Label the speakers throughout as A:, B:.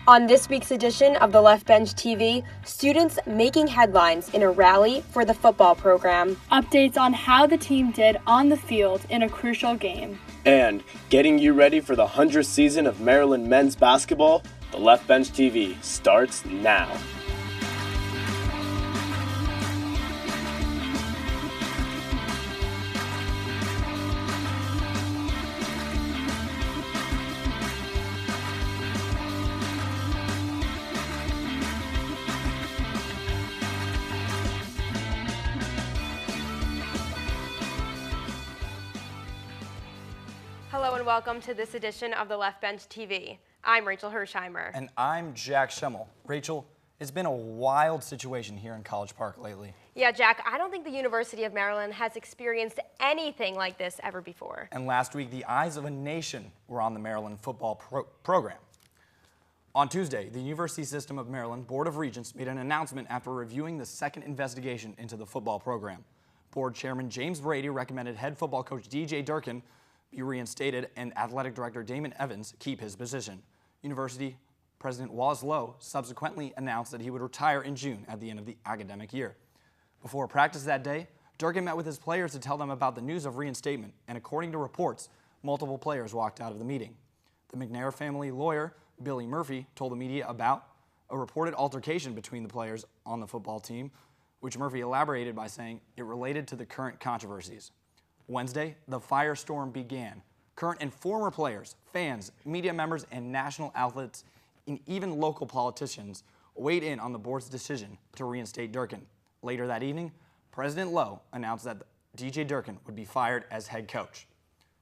A: On this week's edition of the Left Bench TV, students making headlines in a rally for the football program.
B: Updates on how the team did on the field in a crucial game.
C: And getting you ready for the 100th season of Maryland men's basketball, the Left Bench TV starts now.
A: Hello and welcome to this edition of the Left Bench TV. I'm Rachel Hersheimer.
D: And I'm Jack Schemmel. Rachel, it's been a wild situation here in College Park lately.
A: Yeah, Jack, I don't think the University of Maryland has experienced anything like this ever before.
D: And last week, the eyes of a nation were on the Maryland football program. On Tuesday, the University System of Maryland Board of Regents made an announcement after reviewing the second investigation into the football program. Board Chairman James Brady recommended head football coach DJ Durkin be reinstated and athletic director Damon Evans keep his position. University President Wallace Lowe subsequently announced that he would retire in June at the end of the academic year. Before practice that day, Durkin met with his players to tell them about the news of reinstatement, and according to reports, multiple players walked out of the meeting. The McNair family lawyer, Billy Murphy, told the media about a reported altercation between the players on the football team, which Murphy elaborated by saying it related to the current controversies. Wednesday, the firestorm began. Current and former players, fans, media members, and national outlets, and even local politicians weighed in on the board's decision to reinstate Durkin. Later that evening, President Lowe announced that DJ Durkin would be fired as head coach.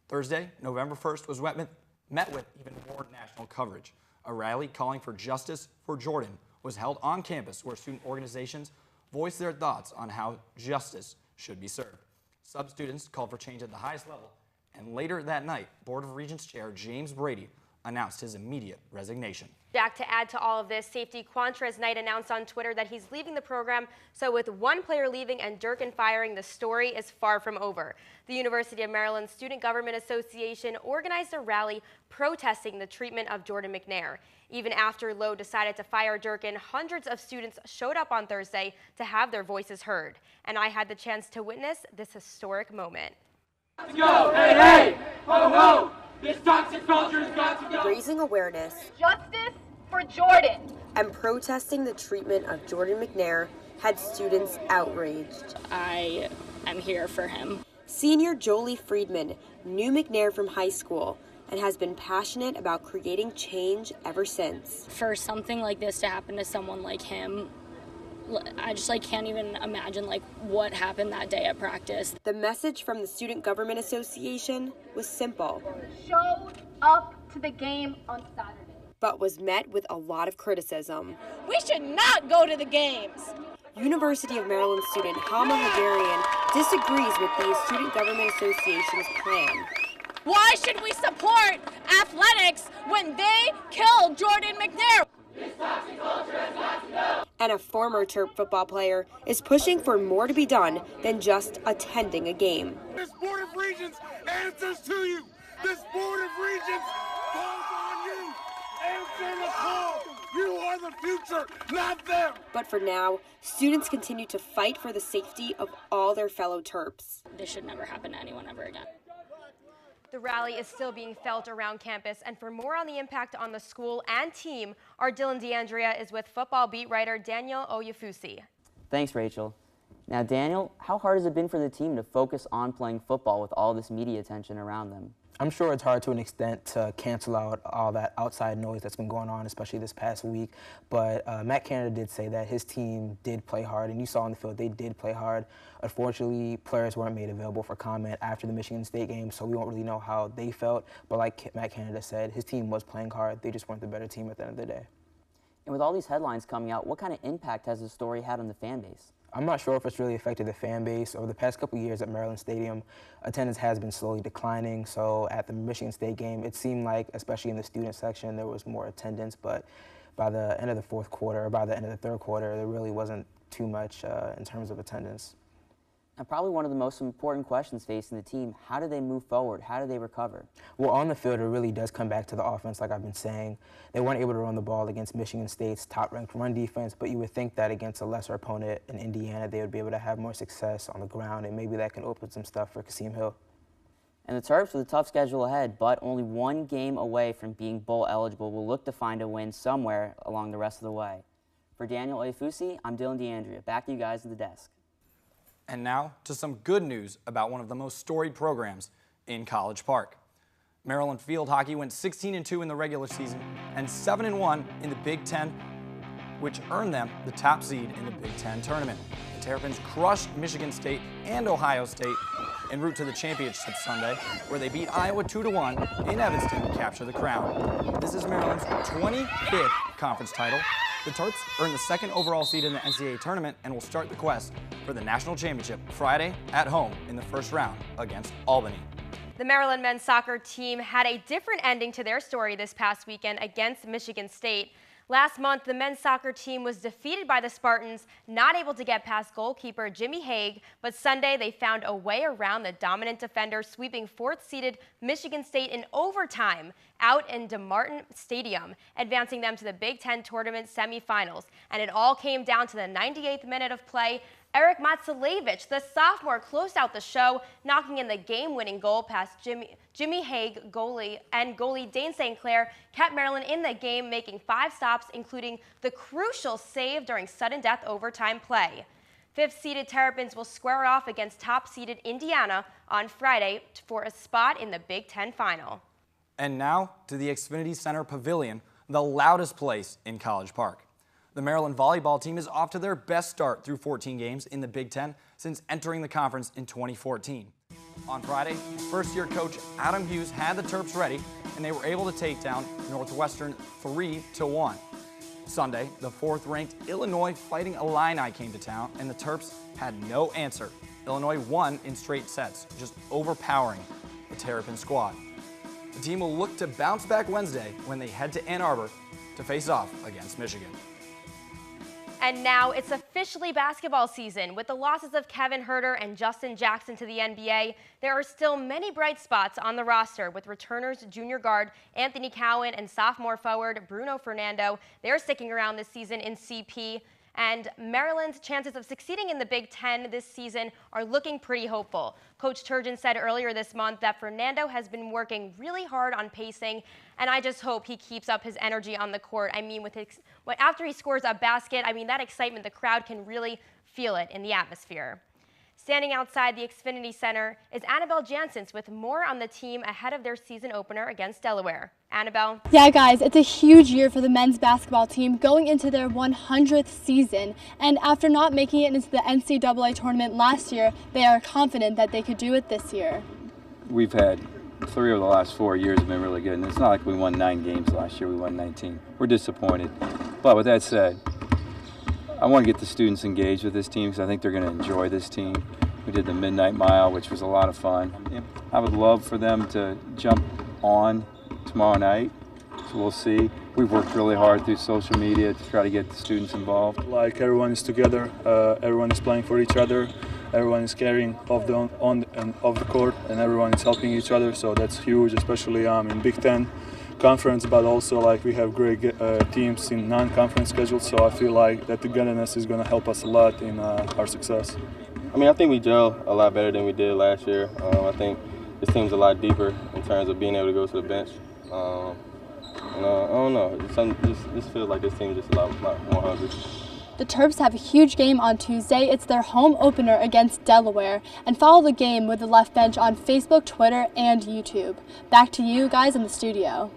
D: Thursday, November 1st, was met with even more national coverage. A rally calling for justice for Jordan was held on campus where student organizations voiced their thoughts on how justice should be served. Some students called for change at the highest level, and later that night, Board of Regents Chair James Brady announced his immediate resignation.
A: Jack, to add to all of this, safety Quantrez Knight announced on Twitter that he's leaving the program, so with one player leaving and Durkin firing, the story is far from over. The University of Maryland Student Government Association organized a rally protesting the treatment of Jordan McNair. Even after Lowe decided to fire Durkin, hundreds of students showed up on Thursday to have their voices heard. And I had the chance to witness this historic moment.
E: Let's go! Hey, hey! Ho, ho! This toxic culture has got to go!
A: Raising awareness.
F: Justice for Jordan.
A: And protesting the treatment of Jordan McNair had students outraged.
G: I am here for him.
A: Senior Jolie Friedman knew McNair from high school and has been passionate about creating change ever since.
G: For something like this to happen to someone like him, I just can't even imagine what happened that day at practice.
A: The message from the Student Government Association was simple.
F: Showed up to the game on Saturday.
A: But was met with a lot of criticism.
G: We should not go to the games.
A: University of Maryland student Hama Hagarian disagrees with the Student Government Association's plan.
G: Why should we support athletics when they killed Jordan McNair?
E: This toxic culture has got to go!
A: And a former Terp football player is pushing for more to be done than just attending a game.
H: This Board of Regents answers to you. This Board of Regents calls on you. Answer the call. You are the future, not them.
A: But for now, students continue to fight for the safety of all their fellow Terps.
G: This should never happen to anyone ever again.
A: The rally is still being felt around campus, and for more on the impact on the school and team, our Dylan DeAndrea is with football beat writer Daniel Oyefusi.
I: Thanks, Rachel. Now, Daniel, how hard has it been for the team to focus on playing football with all this media attention around them?
J: I'm sure it's hard to an extent to cancel out all that outside noise that's been going on, especially this past week. But Matt Canada did say that his team did play hard, and you saw on the field they did play hard. Unfortunately, players weren't made available for comment after the Michigan State game, so we won't really know how they felt. But like Matt Canada said, his team was playing hard. They just weren't the better team at the end of the day.
I: And with all these headlines coming out, what kind of impact has the story had on the fan base?
J: I'm not sure if it's really affected the fan base. Over the past couple of years at Maryland Stadium, attendance has been slowly declining. So at the Michigan State game, it seemed like, especially in the student section, there was more attendance. But by the end of the fourth quarter, or by the end of the third quarter, there really wasn't too much in terms of attendance.
I: And probably one of the most important questions facing the team, how do they move forward? How do they recover?
J: Well, on the field, it really does come back to the offense, like I've been saying. They weren't able to run the ball against Michigan State's top-ranked run defense, but you would think that against a lesser opponent in Indiana, they would be able to have more success on the ground, and maybe that can open some stuff for Kasim Hill.
I: And the Terps, with a tough schedule ahead, but only one game away from being bowl eligible, will look to find a win somewhere along the rest of the way. For Daniel Oyefusi, I'm Dylan DeAndrea. Back to you guys at the desk.
D: And now to some good news about one of the most storied programs in College Park. Maryland field hockey went 16-2 in the regular season and 7-1 in the Big Ten, which earned them the top seed in the Big Ten tournament. The Terrapins crushed Michigan State and Ohio State en route to the championship Sunday, where they beat Iowa 2-1 in Evanston to capture the crown. This is Maryland's 25th conference title. The Terps earned the second overall seed in the NCAA tournament and will start the quest for the national championship Friday at home in the first round against Albany.
A: The Maryland men's soccer team had a different ending to their story this past weekend against Michigan State. Last month, the men's soccer team was defeated by the Spartans, not able to get past goalkeeper Jimmy Hague, but Sunday they found a way around the dominant defender, sweeping fourth-seeded Michigan State in overtime out in DeMartin Stadium, advancing them to the Big Ten tournament semifinals. And it all came down to the 98th minute of play. Eric Matsalevich, the sophomore, closed out the show, knocking in the game-winning goal past Jimmy Hague, goalie Dane St. Clair kept Maryland in the game, making 5 stops, including the crucial save during sudden death overtime play. Fifth-seeded Terrapins will square off against top-seeded Indiana on Friday for a spot in the Big Ten final.
D: And now to the Xfinity Center Pavilion, the loudest place in College Park. The Maryland volleyball team is off to their best start through 14 games in the Big Ten since entering the conference in 2014. On Friday, first-year coach Adam Hughes had the Terps ready, and they were able to take down Northwestern 3-1. Sunday, the 4th-ranked Illinois Fighting Illini came to town, and the Terps had no answer. Illinois won in straight sets, just overpowering the Terrapin squad. The team will look to bounce back Wednesday when they head to Ann Arbor to face off against Michigan.
A: And now it's officially basketball season. With the losses of Kevin Huerter and Justin Jackson to the NBA, there are still many bright spots on the roster, with returners junior guard Anthony Cowan and sophomore forward Bruno Fernando. They're sticking around this season in CP. And Maryland's chances of succeeding in the Big Ten this season are looking pretty hopeful. Coach Turgeon said earlier this month that Fernando has been working really hard on pacing, and I just hope he keeps up his energy on the court. I mean, after he scores a basket, I mean, that excitement, the crowd can really feel it in the atmosphere. Standing outside the Xfinity Center is Annabelle Janssens with more on the team ahead of their season opener against Delaware. Annabelle?
B: Yeah, guys, it's a huge year for the men's basketball team going into their 100th season. And after not making it into the NCAA tournament last year, they are confident that they could do it this year.
K: We've had 3 of the last 4 years have been really good. And it's not like we won 9 games last year. We won 19. We're disappointed. But with that said, I want to get the students engaged with this team because I think they're going to enjoy this team. We did the Midnight Mile, which was a lot of fun. I would love for them to jump on tomorrow night, so we'll see. We've worked really hard through social media to try to get the students involved.
L: Like, everyone is together, everyone is playing for each other, everyone is caring of the on and off the court, and everyone is helping each other, so that's huge, especially in Big Ten conference, but also like we have great teams in non-conference schedules, so I feel like that togetherness is going to help us a lot in our success.
M: I mean, I think we gel a lot better than we did last year. I think this team's a lot deeper in terms of being able to go to the bench. I don't know, just feels like this team is just a lot more hungry.
B: The Terps have a huge game on Tuesday. It's their home opener against Delaware. And follow the game with the Left Bench on Facebook, Twitter, and YouTube. Back to you guys in the studio.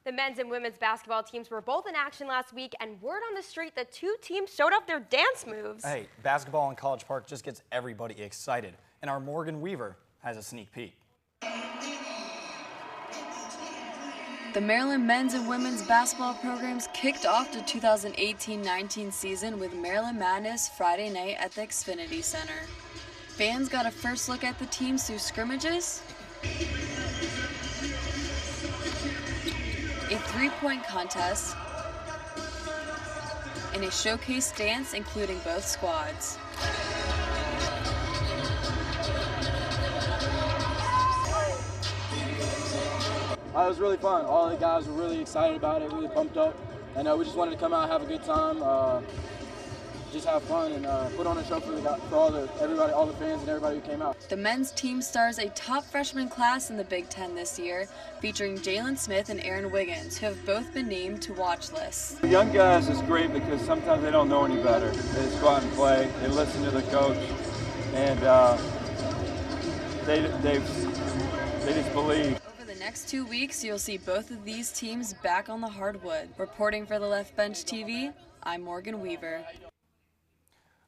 A: The men's and women's basketball teams were both in action last week, and word on the street, the two teams showed off their dance moves.
D: Hey, basketball in College Park just gets everybody excited, and our Morgan Weaver has a sneak peek.
N: The Maryland men's and women's basketball programs kicked off the 2018-19 season with Maryland Madness Friday night at the Xfinity Center. Fans got a first look at the teams through scrimmages, a three-point contest, and a showcase dance including both squads.
O: It was really fun. All the guys were really excited about it, really pumped up. And we just wanted to come out and have a good time, just have fun and put on a show for all the fans and everybody who came out.
N: The men's team stars a top freshman class in the Big Ten this year, featuring Jaylon Smith and Aaron Wiggins, who have both been named to watch lists.
K: The young guys is great because sometimes they don't know any better. They just go out and play, they listen to the coach, and they just believe.
N: Over the next 2 weeks, you'll see both of these teams back on the hardwood. Reporting for the Left Bench TV, I'm Morgan Weaver.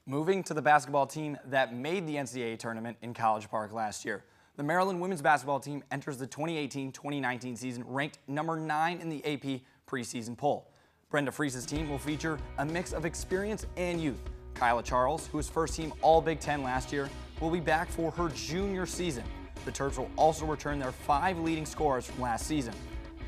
D: Moving to the basketball team that made the NCAA tournament in College Park last year. The Maryland women's basketball team enters the 2018-2019 season ranked number 9 in the AP preseason poll. Brenda Freese's team will feature a mix of experience and youth. Kyla Charles, who was first team All Big Ten last year, will be back for her junior season. The Terps will also return their 5 leading scorers from last season.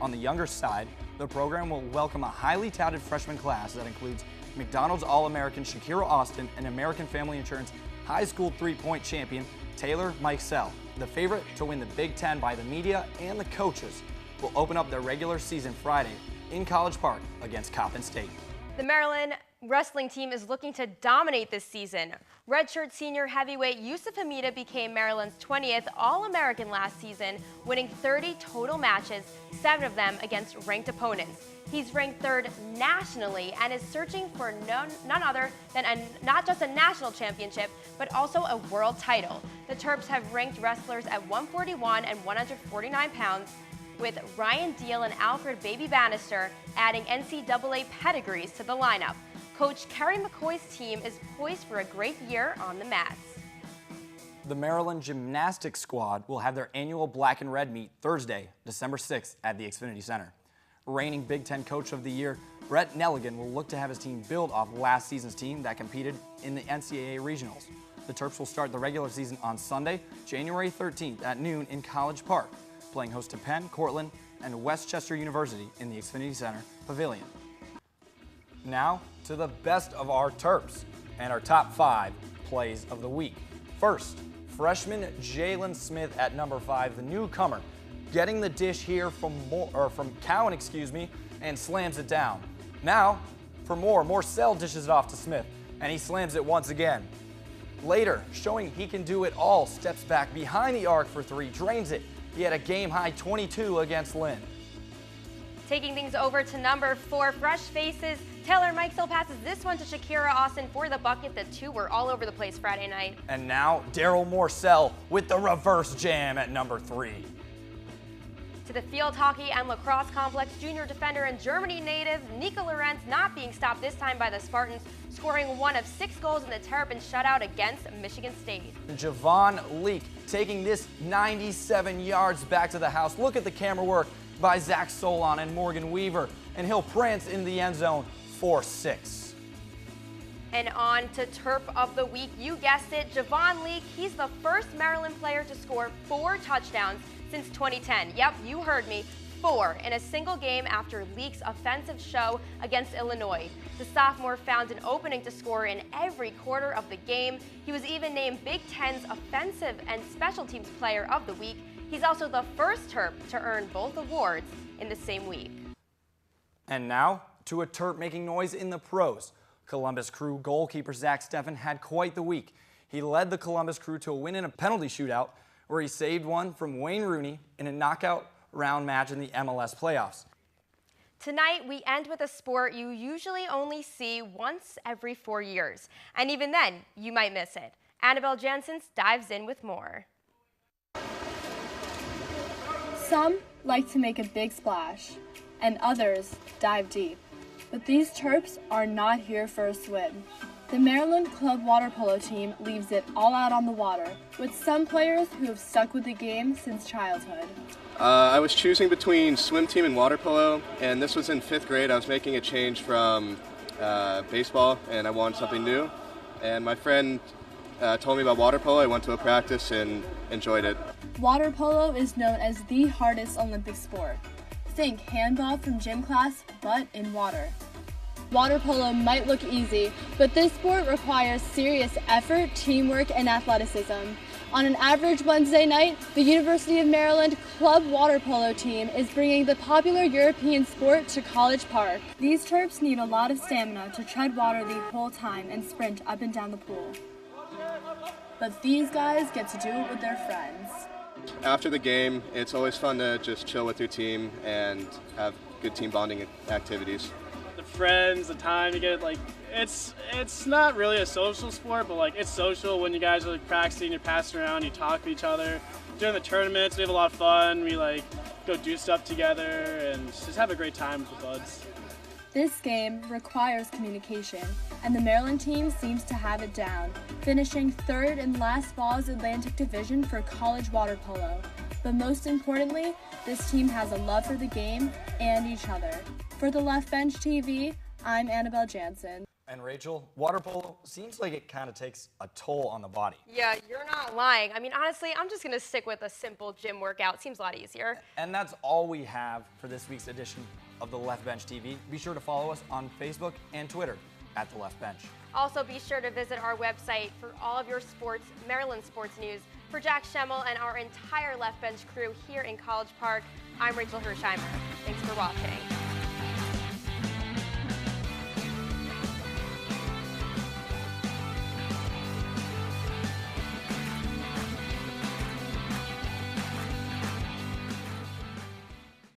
D: On the younger side, the program will welcome a highly touted freshman class that includes McDonald's All-American Shakira Austin and American Family Insurance high school three-point champion Taylor Mikesell. The favorite to win the Big Ten by the media and the coaches will open up their regular season Friday in College Park against Coppin State.
A: The Maryland wrestling team is looking to dominate this season. Redshirt senior heavyweight Yusuf Hamida became Maryland's 20th All-American last season, winning 30 total matches, 7 of them against ranked opponents. He's ranked 3rd nationally and is searching for none other than not just a national championship, but also a world title. The Terps have ranked wrestlers at 141 and 149 pounds, with Ryan Deal and Alfred Baby Bannister adding NCAA pedigrees to the lineup. Coach Kerry McCoy's team is poised for a great year on the mats.
D: The Maryland gymnastics squad will have their annual Black and Red meet Thursday, December 6th at the Xfinity Center. Reigning Big Ten Coach of the Year, Brett Nelligan will look to have his team build off last season's team that competed in the NCAA Regionals. The Terps will start the regular season on Sunday, January 13th at noon in College Park, playing host to Penn, Cortland, and Westchester University in the Xfinity Center Pavilion. Now to the best of our Terps and our top 5 plays of the week. First, freshman Jaylon Smith at number 5, the newcomer, getting the dish here from Cowan, and slams it down. Now, for more, Morcell dishes it off to Smith, and he slams it once again. Later, showing he can do it all, steps back behind the arc for 3, drains it. He had a game-high 22 against Lynn.
A: Taking things over to number 4, fresh faces. Taylor Mikesell passes this one to Shakira Austin for the bucket. The two were all over the place Friday night.
D: And now, Daryl Morcell with the reverse jam at number 3.
A: To the field hockey and lacrosse complex, junior defender and Germany native Nika Lorenz not being stopped this time by the Spartans, scoring 1 of 6 goals in the Terrapin shutout against Michigan State.
D: Devon League taking this 97 yards back to the house. Look at the camera work by Zach Solon and Morgan Weaver, and he'll prance in the end zone for 6.
A: And on to Terp of the Week. You guessed it, Devon League. He's the first Maryland player to score 4 touchdowns since 2010. Yep, you heard me. 4 in a single game after League's offensive show against Illinois. The sophomore found an opening to score in every quarter of the game. He was even named Big Ten's Offensive and Special Teams Player of the Week. He's also the first Terp to earn both awards in the same week.
D: And now to a Terp making noise in the pros. Columbus Crew goalkeeper Zach Steffen had quite the week. He led the Columbus Crew to a win in a penalty shootout where he saved one from Wayne Rooney in a knockout round match in the MLS playoffs.
A: Tonight, we end with a sport you usually only see once every 4 years. And even then, you might miss it. Annabelle Janssens dives in with more.
B: Some like to make a big splash, and others dive deep. But these Terps are not here for a swim. The Maryland Club water polo team leaves it all out on the water, with some players who have stuck with the game since childhood.
P: I was choosing between swim team and water polo, and this was in 5th grade. I was making a change from baseball, and I wanted something new. And my friend told me about water polo. I went to a practice and enjoyed it.
B: Water polo is known as the hardest Olympic sport. Think handball from gym class, but in water. Water polo might look easy, but this sport requires serious effort, teamwork, and athleticism. On an average Wednesday night, the University of Maryland club water polo team is bringing the popular European sport to College Park. These Terps need a lot of stamina to tread water the whole time and sprint up and down the pool. But these guys get to do it with their friends.
P: After the game, it's always fun to just chill with your team and have good team bonding activities.
Q: The friends, the time you get, like, it's not really a social sport, but like it's social when you guys are like practicing, you're passing around, you talk to each other. During the tournaments, we have a lot of fun. We like go do stuff together and just have a great time with the buds.
B: This game requires communication, and the Maryland team seems to have it down, finishing third in last fall's Atlantic Division for college water polo. But most importantly, this team has a love for the game and each other. For the Left Bench TV, I'm Annabelle Jansen.
D: And Rachel, water polo seems like it kind of takes a toll on the body.
A: Yeah, you're not lying. I mean, honestly, I'm just going to stick with a simple gym workout. Seems a lot easier.
D: And that's all we have for this week's edition of the Left Bench TV. Be sure to follow us on Facebook and Twitter at The Left Bench.
A: Also, be sure to visit our website for all of your sports, Maryland sports news. For Jack Schemmel and our entire Left Bench crew here in College Park, I'm Rachel Hersheimer. Thanks for watching.